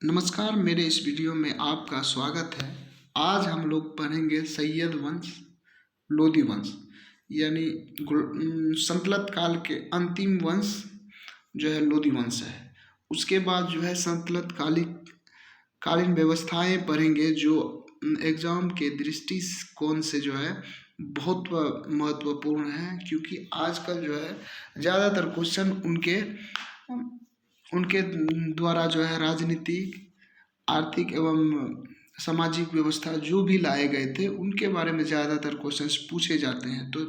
नमस्कार, मेरे इस वीडियो में आपका स्वागत है। आज हम लोग पढ़ेंगे सैयद वंश, लोदी वंश, यानी सल्तनत काल के अंतिम वंश जो है लोदी वंश है। उसके बाद जो है सल्तनत कालीन व्यवस्थाएं पढ़ेंगे जो एग्जाम के दृष्टिकोण से जो है बहुत महत्वपूर्ण है, क्योंकि आजकल जो है ज़्यादातर क्वेश्चन उनके द्वारा जो है राजनीतिक, आर्थिक एवं सामाजिक व्यवस्था जो भी लाए गए थे उनके बारे में ज़्यादातर क्वेश्चंस पूछे जाते हैं। तो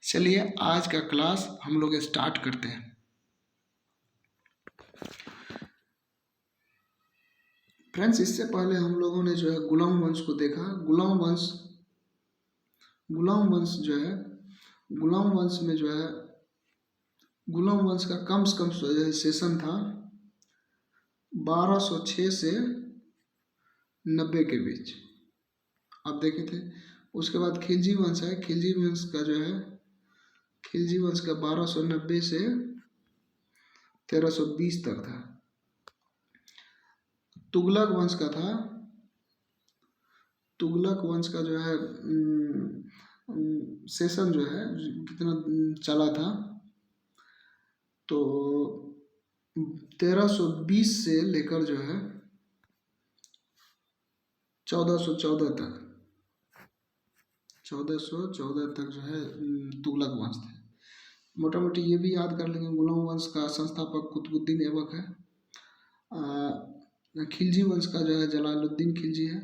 चलिए आज का क्लास हम लोग स्टार्ट करते हैं। फ्रेंड्स, इससे पहले हम लोगों ने जो है गुलाम वंश को देखा। गुलाम वंश जो है गुलाम वंश में जो है गुलाम वंश का कम से कम सेशन था 1206 से 90 के बीच, आप देखे थे। उसके बाद खिलजी वंश है। खिलजी वंश का 1290 से 1320 तक था। तुगलक वंश का जो है सेशन जो है कितना चला था, तो 1320 से लेकर जो है 1414 तक जो है तुगलक वंश थे। मोटा मोटी ये भी याद कर लेंगे, गुलाम वंश का संस्थापक कुतुबुद्दीन ऐबक है। खिलजी वंश का जो है जलालुद्दीन खिलजी है।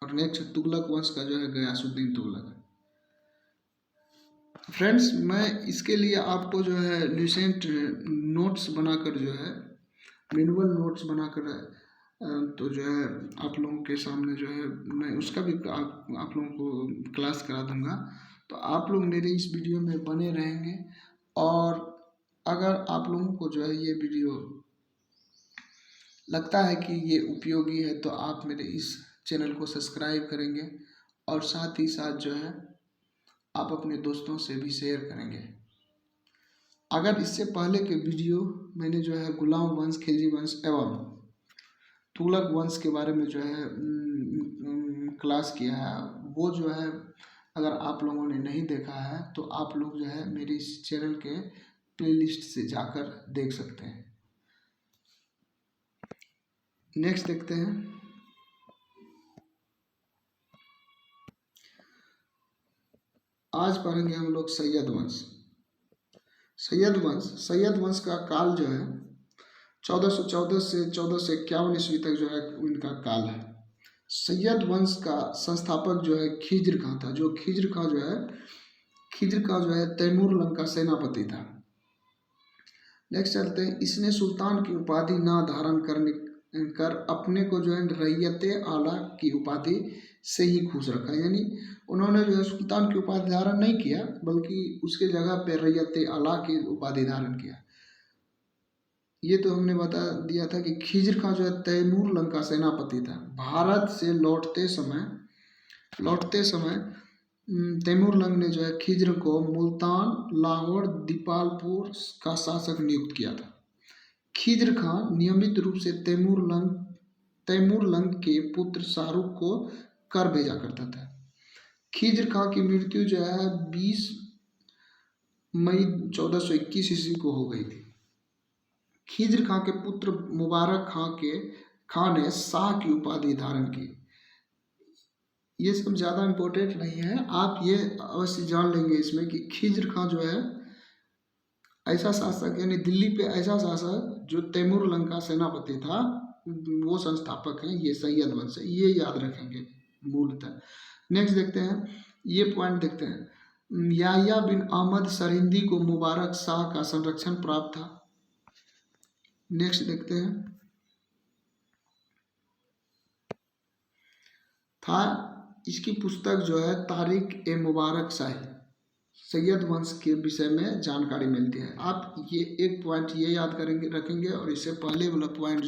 और नेक्स्ट तुगलक वंश का जो है गयासुद्दीन तुगलक है। फ्रेंड्स, मैं इसके लिए आपको जो है रिसेंट नोट्स बनाकर जो है मैनुअल नोट्स बनाकर तो जो है आप लोगों के सामने जो है मैं उसका भी आप लोगों को क्लास करा दूंगा। तो आप लोग मेरे इस वीडियो में बने रहेंगे, और अगर आप लोगों को जो है ये वीडियो लगता है कि ये उपयोगी है तो आप मेरे इस चैनल को सब्सक्राइब करेंगे, और साथ ही साथ जो है आप अपने दोस्तों से भी शेयर करेंगे। अगर इससे पहले के वीडियो मैंने जो है गुलाम वंश, खिलजी वंश एवं तुगलक वंश के बारे में जो है क्लास किया है, वो जो है अगर आप लोगों ने नहीं देखा है तो आप लोग जो है मेरे इस चैनल के प्लेलिस्ट से जाकर देख सकते हैं। नेक्स्ट देखते हैं। आज पढ़ेंगे हम लोग सैयद वंश। सैयद वंश का काल जो है 1414 से 1451 ईस्वी तक जो है उनका काल है। सैयद वंश का संस्थापक जो है खिज्र खां था। खिज्र खां जो है तैमूर लंग का सेनापति था। नेक्स्ट चलते हैं। इसने सुल्तान की उपाधि ना धारण कर अपने को जो है रैयत आला की उपाधि से ही खुश रखा, यानी उन्होंने जो है सुल्तान की उपाधि धारण नहीं किया, बल्कि उसके जगह पे रैयत आला की उपाधि धारण किया। ये तो हमने बता दिया था कि खिज्र खां जो है तैमूर लंग का सेनापति था। भारत से लौटते समय तैमूर लंग ने जो है खिज्र को मुल्तान, लाहौर, दीपालपुर का शासक नियुक्त किया था। खिज्र खां नियमित रूप से तैमूर लंग के पुत्र शाहरुख को कर भेजा करता था। खिज्र खां की मृत्यु जो है 20 मई 1421 ईस्वी को हो गई थी। खिज्र खां के पुत्र मुबारक खां ने शाह की उपाधि धारण की। ये सब ज़्यादा इम्पोर्टेंट नहीं है, आप ये अवश्य जान लेंगे इसमें कि खिज्र खां जो है ऐसा शासक, यानी दिल्ली पे ऐसा शासक जो तैमूर लंग का सेनापति था, वो संस्थापक है। ये सैयद वंश है, ये याद रखेंगे मूलतः। नेक्स्ट देखते हैं, ये पॉइंट देखते हैं। याह्या बिन अहमद सरहिंदी को मुबारक शाह का संरक्षण प्राप्त था। नेक्स्ट देखते हैं। इसकी पुस्तक जो है तारिक ए मुबारक शाही, सैयद वंश के विषय में जानकारी मिलती है। आप ये एक पॉइंट ये याद रखेंगे, और इससे पहले वाला पॉइंट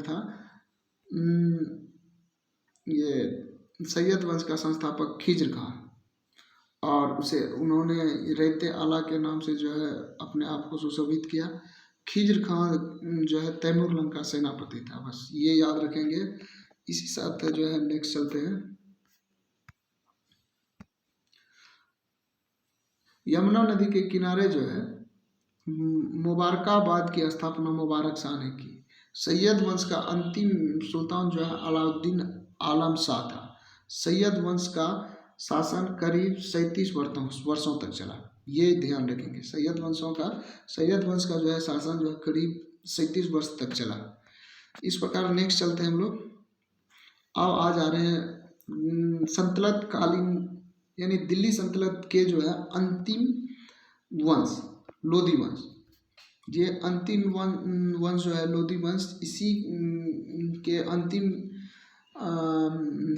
था ये सैयद वंश का संस्थापक खिज्र खां, और उन्होंने रैयत आला के नाम से जो है अपने आप को सुशोभित किया। खिज्र खान जो है तैमूर लंग का सेनापति था। बस ये याद रखेंगे। इसी साथ जो है नेक्स्ट चलते हैं। यमुना नदी के किनारे जो है मुबारकाबाद की स्थापना मुबारक शाह ने की। सैयद वंश का अंतिम सुल्तान जो है अलाउद्दीन आलम शाह था। सैयद वंश का शासन करीब 37 वर्षों तक चला। ये ध्यान रखेंगे। सैयद वंश का जो है शासन जो है करीब 37 वर्ष तक चला। इस प्रकार नेक्स्ट चलते हैं हम लोग। अब आ जा रहे हैं सल्तनत कालीन यानी दिल्ली सल्तनत के जो है अंतिम वंश लोधी वंश। ये अंतिम वंश जो है लोधी वंश, इसी के अंतिम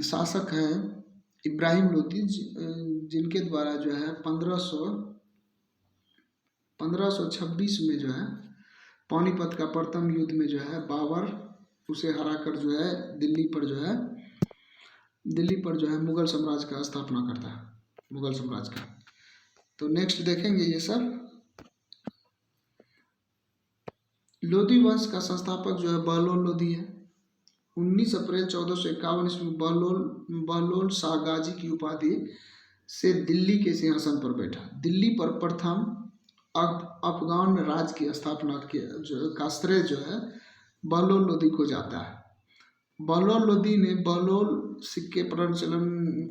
शासक हैं इब्राहिम लोधी, जिनके द्वारा जो है 1526 में जो है पानीपत का प्रथम युद्ध में जो है बाबर उसे हराकर जो है दिल्ली पर जो है मुगल साम्राज्य का स्थापना करता है, मुगल साम्राज्य का। तो नेक्स्ट देखेंगे ये सब। लोधी वंश का संस्थापक जो है बहलोल लोधी है। 19 अप्रैल 1451 ईस्वी में बहलोल शाह गाजी की उपाधि से दिल्ली के सिंहासन पर बैठा। दिल्ली पर प्रथम अफगान राज की स्थापना का श्रेय जो है बहलोल लोधी को जाता है। बहलोल लोधी ने बहलोल सिक्के प्रचलन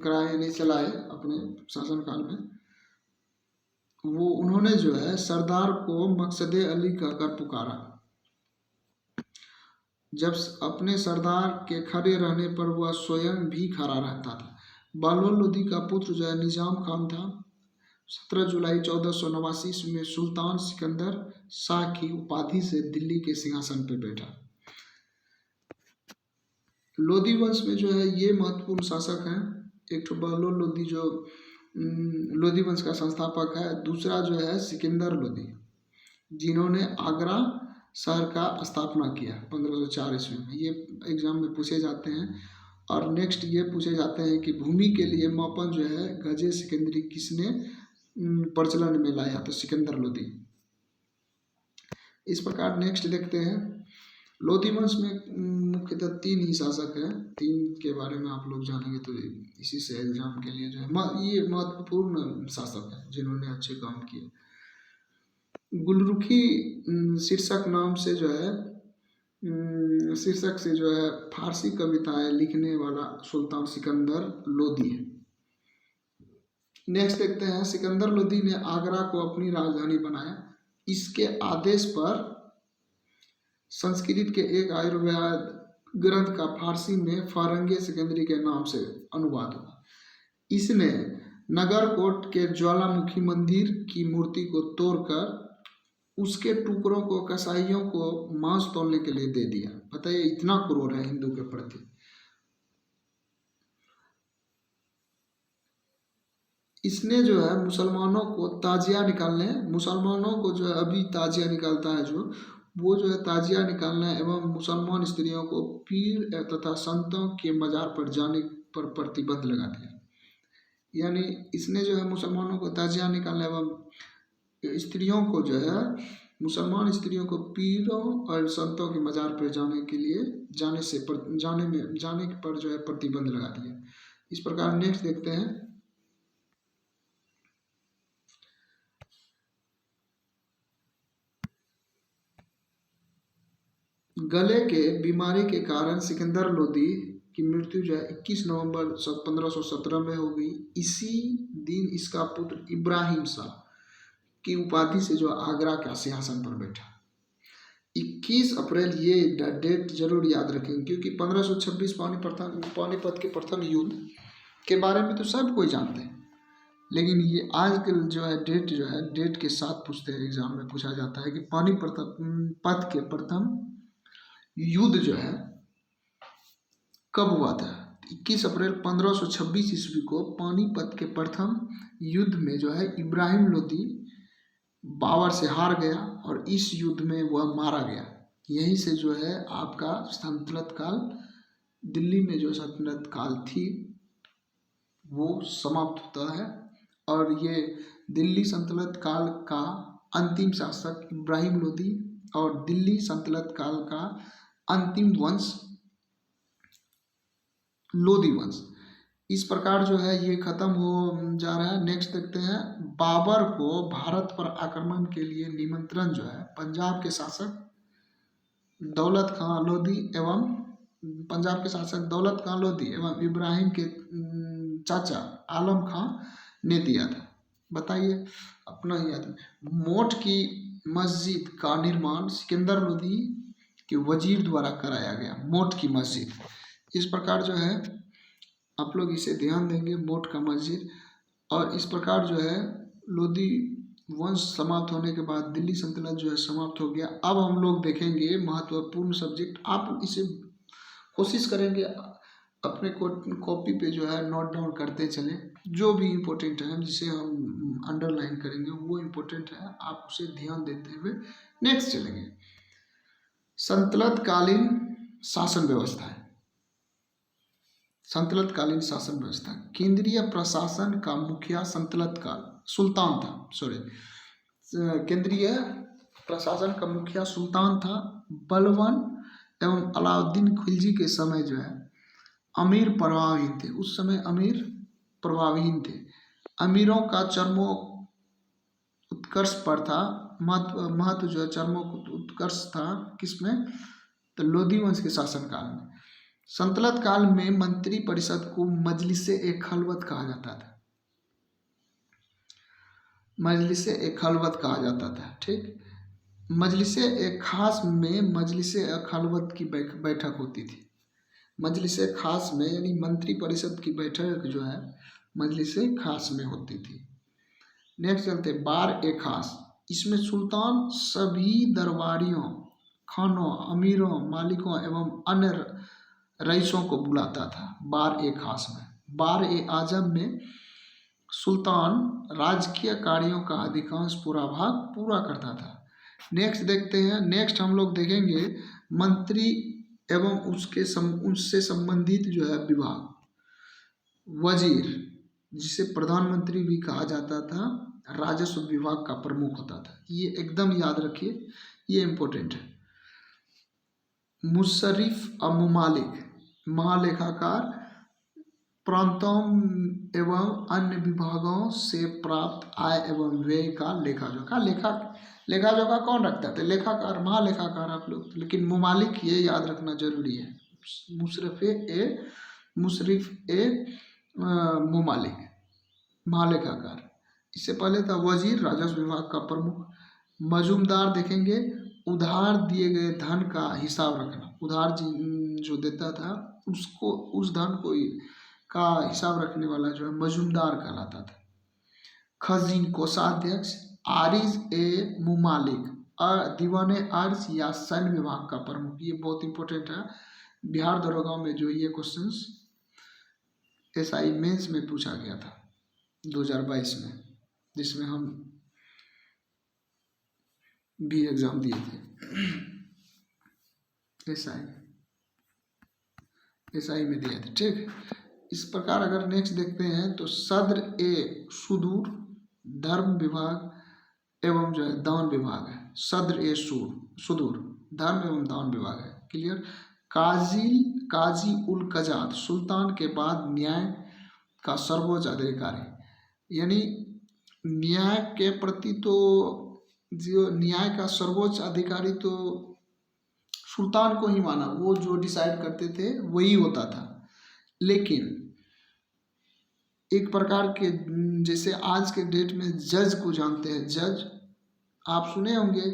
चलाए अपने शासनकाल में। उन्होंने जो है सरदार को मकसदे अली कहकर पुकारा। जब अपने सरदार के खड़े रहने पर वह स्वयं भी खड़ा रहता था। बहलोल लोधी का पुत्र जो है निजाम खान था। 17 जुलाई 1489 ईस्वी में सुल्तान सिकंदर शाह की उपाधि से दिल्ली के सिंहासन पर बैठा। लोधी वंश में जो है ये महत्वपूर्ण शासक हैं। एक तो बहलोल लोधी जो लोधी वंश का संस्थापक है। दूसरा जो है सिकंदर लोधी, जिन्होंने आगरा शहर का स्थापना किया 1504 ईस्वी में। ये एग्जाम में पूछे जाते हैं। और नेक्स्ट ये पूछे जाते हैं कि भूमि के लिए मापन जो है गजे सिकंदरी किसने प्रचलन में लाया, तो सिकंदर लोधी। इस प्रकार नेक्स्ट देखते हैं। लोधी वंश में मुख्यतः 3 ही शासक हैं। 3 के बारे में आप लोग जानेंगे तो इसी से एग्जाम के लिए जो है ये महत्वपूर्ण शासक है जिन्होंने अच्छे काम किए। गुलरुखी शीर्षक से जो है फारसी कविताएं लिखने वाला सुल्तान सिकंदर लोधी है। नेक्स्ट देखते हैं। सिकंदर लोधी ने आगरा को अपनी राजधानी बनाया। इसके आदेश पर संस्कृत के एक आयुर्वेद ग्रंथ का फारसी में फारंगे सिकंदरी के नाम से अनुवाद हुआ। इसने नगरकोट के ज्वालामुखी मंदिर की मूर्ति को तोड़कर उसके टुकड़ों को कसाईयों को मांस तोलने के लिए दे दिया। बताइए इतना क्रूर है हिंदू के प्रति। इसने जो है मुसलमानों को जो है अभी ताजिया निकालता है वो जो है ताजिया निकालना एवं मुसलमान स्त्रियों को पीर तथा संतों के मजार पर जाने पर प्रतिबंध लगा दिया। यानी इसने जो है मुसलमानों को ताजिया निकालना एवं स्त्रियों को जो है मुसलमान स्त्रियों को पीरों और संतों के मजार पर जाने पर जो है प्रतिबंध लगा दिया। इस प्रकार नेक्स्ट देखते हैं। गले के बीमारी के कारण सिकंदर लोधी की मृत्यु जो है 21 नवंबर 1517 में हो गई। इसी दिन इसका पुत्र इब्राहिम शाह की उपाधि से जो आगरा का सिंहासन पर बैठा। 21 अप्रैल ये डेट जरूर याद रखें, क्योंकि 1526 पानीपत के प्रथम युद्ध के बारे में तो सब कोई जानते हैं, लेकिन ये आज के जो है डेट के साथ पूछते हैं, एग्जाम में पूछा जाता है कि पानीपत के प्रथम युद्ध जो है कब हुआ था। 21 अप्रैल 1526 ईस्वी को पानीपत के प्रथम युद्ध में जो है इब्राहिम लोधी बाबर से हार गया और इस युद्ध में वह मारा गया। यहीं से जो है आपका सल्तनत काल, दिल्ली में जो सल्तनत काल थी वो समाप्त होता है। और ये दिल्ली सल्तनत काल का अंतिम शासक इब्राहिम लोधी और दिल्ली सल्तनत काल का अंतिम वंश लोदी वंश। इस प्रकार जो है ये खत्म हो जा रहा है। नेक्स्ट देखते हैं, बाबर को भारत पर आक्रमण के लिए निमंत्रण जो है पंजाब के शासक दौलत खां लोधी एवं इब्राहिम के चाचा आलम खां ने दिया था। बताइए, अपना ही याद है। मोट की मस्जिद का निर्माण सिकंदर लोधी के वजीर द्वारा कराया गया। मोट की मस्जिद, इस प्रकार जो है आप लोग इसे ध्यान देंगे, मोट का मस्जिद। और इस प्रकार जो है लोधी वंश समाप्त होने के बाद दिल्ली सल्तनत जो है समाप्त हो गया। अब हम लोग देखेंगे महत्वपूर्ण सब्जेक्ट, आप इसे कोशिश करेंगे अपने कॉपी पे जो है नोट डाउन करते चलें। जो भी इम्पोर्टेंट है जिसे हम अंडरलाइन करेंगे वो इम्पोर्टेंट है, आप उसे ध्यान देते हुए नेक्स्ट चलेंगे। सल्तनत कालीन शासन व्यवस्था है। सल्तनत कालीन शासन व्यवस्था, केंद्रीय प्रशासन का मुखिया सल्तनत काल सुल्तान था। केंद्रीय प्रशासन का मुखिया सुल्तान था। बलबन एवं अलाउद्दीन खिलजी के समय जो है अमीर प्रभावहीन थे। उस समय अमीर प्रभावहीन थे। अमीरों का चरमो उत्कर्ष पर था। महत्व जो है चरमो उत्कर्ष था किसमें, तो लोधी वंश के शासनकाल में। सल्तनत काल में मंत्री परिषद को मजलिस-ए-खलवत कहा जाता था। मजलिस-ए-खलवत कहा जाता था, ठीक। मजलिस-ए-खास में मजलिस-ए-खलवत की बैठक होती थी। मजलिस-ए-खास में यानी मंत्री परिषद की बैठक जो है मजलिस-ए-खास में होती थी। नेक्स्ट चलते बार-ए-खास, इसमें सुल्तान सभी दरबारियों, खानों, अमीरों, मालिकों एवं अन्य रईसों को बुलाता था। बार-ए-खास में। बार-ए-आजम में सुल्तान राजकीय कार्यों का अधिकांश पूरा भाग पूरा करता था। नेक्स्ट देखते हैं, नेक्स्ट हम लोग देखेंगे मंत्री एवं उससे संबंधित जो है विभाग। वजीर, जिसे प्रधानमंत्री भी कहा जाता था, राजस्व विभाग का प्रमुख होता था। ये एकदम याद रखिए, ये इम्पोर्टेंट है। मुशर्रिफ और मुमालिक, महालेखाकार, प्रांतों एवं अन्य विभागों से प्राप्त आय एवं व्यय का लेखा जोखा कौन रखता था, लेखाकार, महालेखाकार आप लोग। लेकिन मुमालिक ये याद रखना जरूरी है। मुशर्रिफ मुमालिक, महालेखाकार। इससे पहले था वजीर, राजस्व विभाग का प्रमुख। मजूमदार देखेंगे, उधार दिए गए धन का हिसाब रखना। उधार जो देता था उसको, उस धन को का हिसाब रखने वाला जो है मजूमदार कहलाता था। खजीन, कोषाध्यक्ष। मुमालिक, दीवाने अर्ज या सैन्य विभाग का प्रमुख। ये बहुत इंपॉर्टेंट है, बिहार दरोगा में जो ये क्वेश्चंस SI मेंस में पूछा गया था 2022 में, जिसमें हम भी एग्जाम दिए थे। SI में दिए थे, ठीक। इस प्रकार अगर नेक्स्ट देखते हैं तो सद्र-ए-सुदूर धर्म विभाग एवं जो है दान विभाग है। सद्र-ए-सुदूर धर्म एवं दान विभाग है, क्लियर। काजी उल कजात, सुल्तान के बाद न्याय का सर्वोच्च अधिकारी, यानी न्याय के प्रति तो जो न्याय का सर्वोच्च अधिकारी तो सुल्तान को ही माना, वो जो डिसाइड करते थे वही होता था। लेकिन एक प्रकार के जैसे आज के डेट में जज को जानते हैं, जज आप सुने होंगे,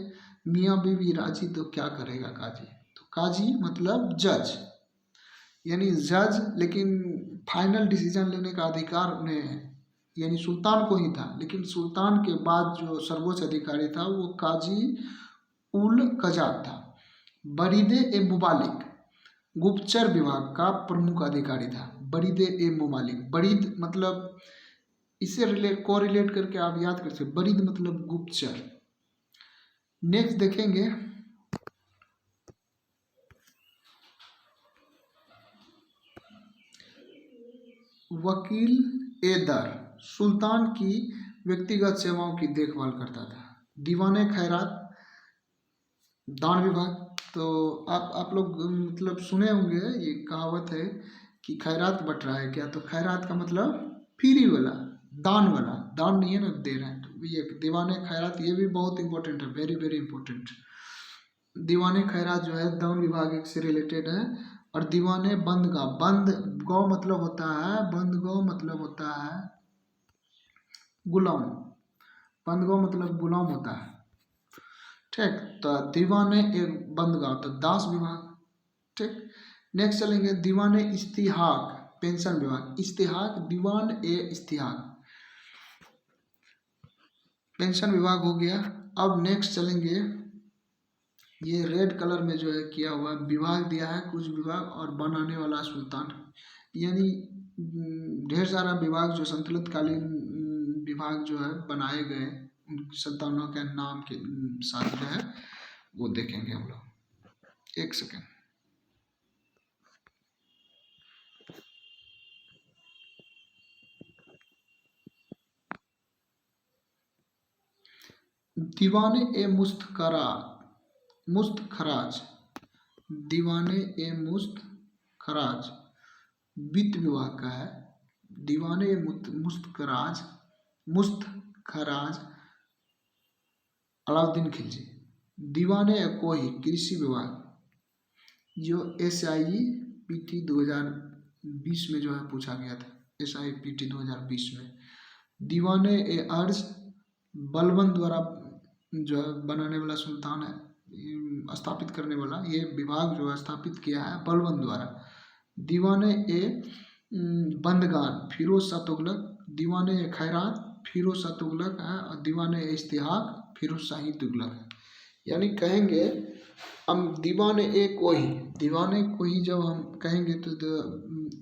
मियाँ बीवी राजी तो क्या करेगा काजी। तो काजी मतलब जज, यानी जज, लेकिन फाइनल डिसीजन लेने का अधिकार उन्हें है, यानी सुल्तान को ही था। लेकिन सुल्तान के बाद जो सर्वोच्च अधिकारी था वो काजी उल कजात था। बरीद-ए-मुमालिक गुप्तचर विभाग का प्रमुख अधिकारी था। बरीद-ए-मुमालिक, बरीद मतलब इससे कोरिलेट करके आप याद कर सकते, बरीद मतलब गुप्तचर। नेक्स्ट देखेंगे वकील-ए-दर, सुल्तान की व्यक्तिगत सेवाओं की देखभाल करता था। दीवाने खैरात, दान विभाग, तो आप लोग मतलब सुने होंगे, ये कहावत है कि खैरात बट रहा है क्या, तो खैरात का मतलब फ्री वाला, दान वाला, दान नहीं है ना, दे रहे हैं, तो ये दीवाने खैरात, ये भी बहुत इंपॉर्टेंट है, वेरी वेरी इंपॉर्टेंट। दीवाने खैरात जो है दान विभाग से रिलेटेड है। और दीवाने बंदगांव, बंद गांव मतलब होता है, बंदगांव मतलब होता है गुलाम, बंदगांव मतलब गुलाम होता है, ठीक। तो दीवाने एक बंदगांव, तो दास विभाग, ठीक। नेक्स्ट चलेंगे दीवाने इस्तिहाक पेंशन विभाग, इस्तिहाक दीवान ए इस्तिहाक पेंशन विभाग हो गया। अब नेक्स्ट चलेंगे, ये रेड कलर में जो है किया हुआ विभाग दिया है, कुछ विभाग और बनाने वाला सुल्तान, यानी ढेर सारा विभाग जो संतुलित कालीन विभाग जो है बनाए गए, उन सुल्तानों के नाम के साथ जो है वो देखेंगे हम लोग। एक सेकेंड, दीवाने ए मुस्तकरा मुस्तखराज, दीवाने ए मुस्तखराज वित्त विभाग का है। दीवाने ए मुस्तखराज अलाउद्दीन खिलजी। दीवाने ए कोही कृषि विभाग, जो SIPT 2020 में जो है पूछा गया था, SIPT 2020 में। दीवाने ए अर्ज बलबन द्वारा जो है बनाने वाला सुल्तान है, स्थापित करने वाला, ये विभाग जो है स्थापित किया है बलबन द्वारा। दीवाने ए बंदगान फिरोज शाह तुगलक, दीवाने ए खैरात फिरोज शाह तुगलक है, और दीवाने ए इश्तिहाक फिरोज शाही तुगलक है। यानी कहेंगे हम दीवाने ए कोही, दीवाने कोही जब हम कहेंगे तो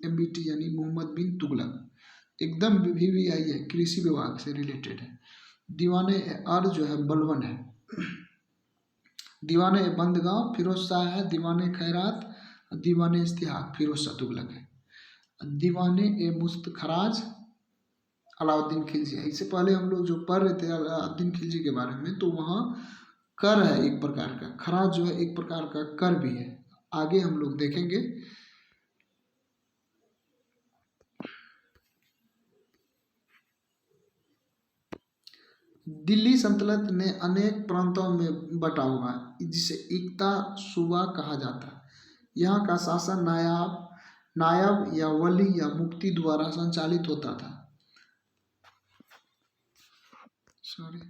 MBT यानी मोहम्मद बिन तुगलक, एकदम VVI है, कृषि विभाग से रिलेटेड है। दीवाने अर्ज जो है बलबन है। दीवाने बंदगांव फिरोज शाह है, दीवाने खैरात, दीवाने इश्तिहाक फिरोज शाह तुगलक है। दीवाने ए मुस्तखराज अलाउद्दीन खिलजी है। इससे पहले हम लोग जो पढ़ रहे थे अलाउद्दीन खिलजी के बारे में, तो वहाँ कर है एक प्रकार का, खराज जो है एक प्रकार का कर भी है, आगे हम लोग देखेंगे। दिल्ली सल्तनत ने अनेक प्रांतों में बटा हुआ है, जिसे एकता सूबा कहा जाता है। यहाँ का शासन नायब या वली या मुफ्ती द्वारा संचालित होता था। सॉरी,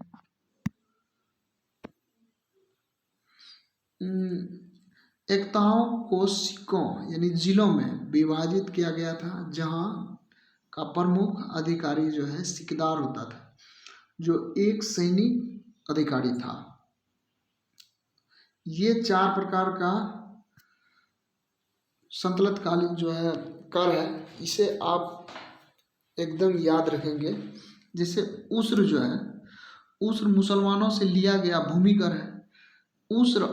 एकताओं को सिक्कों यानी जिलों में विभाजित किया गया था, जहाँ का प्रमुख अधिकारी जो है सिकदार होता था, जो एक सैनिक अधिकारी था। ये 4 प्रकार का संतलत कालीन जो है कर है, इसे आप एकदम याद रखेंगे। जैसे उस्र जो है, उस्र मुसलमानों से लिया गया भूमि कर है। उस्र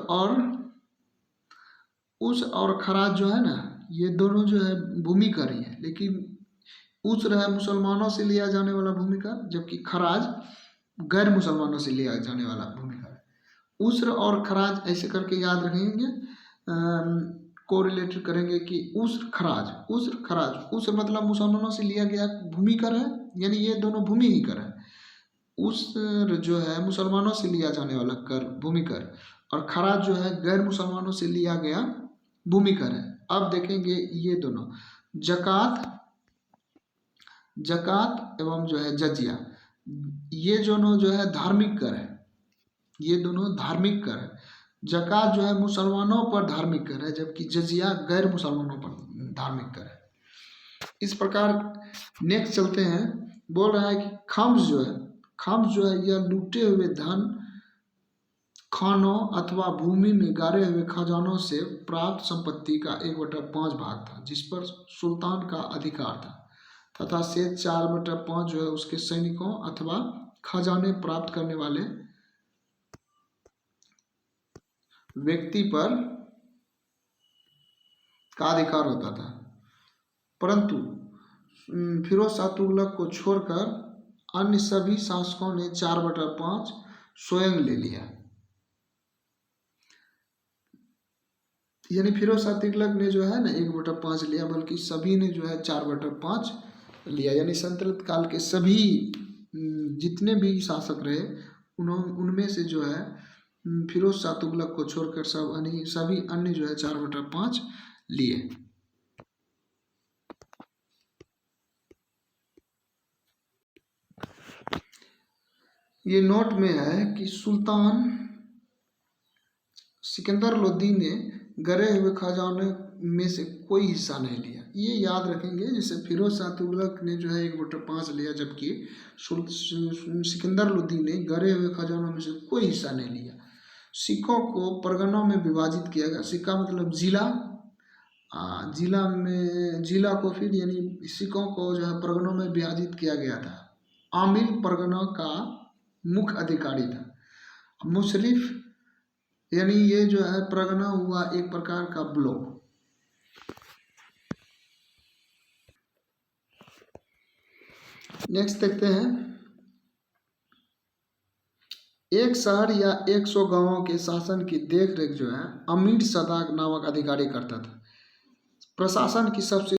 और खराज जो है ना, ये दोनों जो है भूमि कर ही है, लेकिन उस्र है मुसलमानों से लिया जाने वाला भूमि कर, जबकि खराज गैर मुसलमानों से लिया जाने वाला भूमि कर। उस्र और खराज ऐसे करके याद रखेंगे, को रिलेटेड करेंगे कि उस्र खराज, उस्र मतलब मुसलमानों से लिया गया भूमि कर है, यानी ये दोनों भूमि ही कर है। उस्र जो है मुसलमानों से लिया जाने वाला कर भूमि कर, और खराज जो है गैर मुसलमानों से लिया गया भूमि कर है। अब देखेंगे ये दोनों जकात एवं जो है जजिया, ये दोनों जो है धार्मिक कर है, ये दोनों धार्मिक कर है। जकात जो है मुसलमानों पर धार्मिक कर है, जबकि जजिया गैर मुसलमानों पर धार्मिक कर है। इस प्रकार नेक्स्ट चलते हैं, बोल रहा है कि खम्स जो है यह लूटे हुए धन, खानों अथवा भूमि में गाड़े हुए खजानों से प्राप्त संपत्ति का 1/5 भाग था, जिस पर सुल्तान का अधिकार था, तथा शेष 4/5 जो है उसके सैनिकों अथवा खजाने प्राप्त करने वाले व्यक्ति पर का अधिकार होता था। परंतु फिरोज शाह तुगलक को छोड़कर अन्य सभी शासकों ने 4/5 स्वयं ले लिया। यानी फिरोज शाह तुगलक ने जो है ना 1/5 लिया, बल्कि सभी ने जो है 4/5 लिया। यानी सल्तनत काल के सभी जितने भी शासक रहे उनमें से जो है फिरोज शाह तुगलक को छोड़कर सभी अन्य जो है 4/5 लिए। ये नोट में है कि सुल्तान सिकंदर लोदी ने गरे हुए खजाने में से कोई हिस्सा नहीं लिया। ये याद रखेंगे, जैसे फिरोज शाह तुगलक ने जो है 1/5 लिया, जबकि सिकंदर लोदी ने गरे हुए खजानों में से कोई हिस्सा नहीं लिया। सिक्कों को परगनों में विभाजित किया गया। सिक्का मतलब जिला, जिला को फिर यानी सिक्कों को जो है परगनों में विभाजित किया गया था। आमिल परगना का मुख्य अधिकारी था। मुशरिफ यानी ये जो है परगना हुआ एक प्रकार का ब्लॉक। नेक्स्ट देखते हैं, एक शहर या 100 गांवों के शासन की देखरेख जो है अमीर सदाक नामक अधिकारी करता था। प्रशासन की सबसे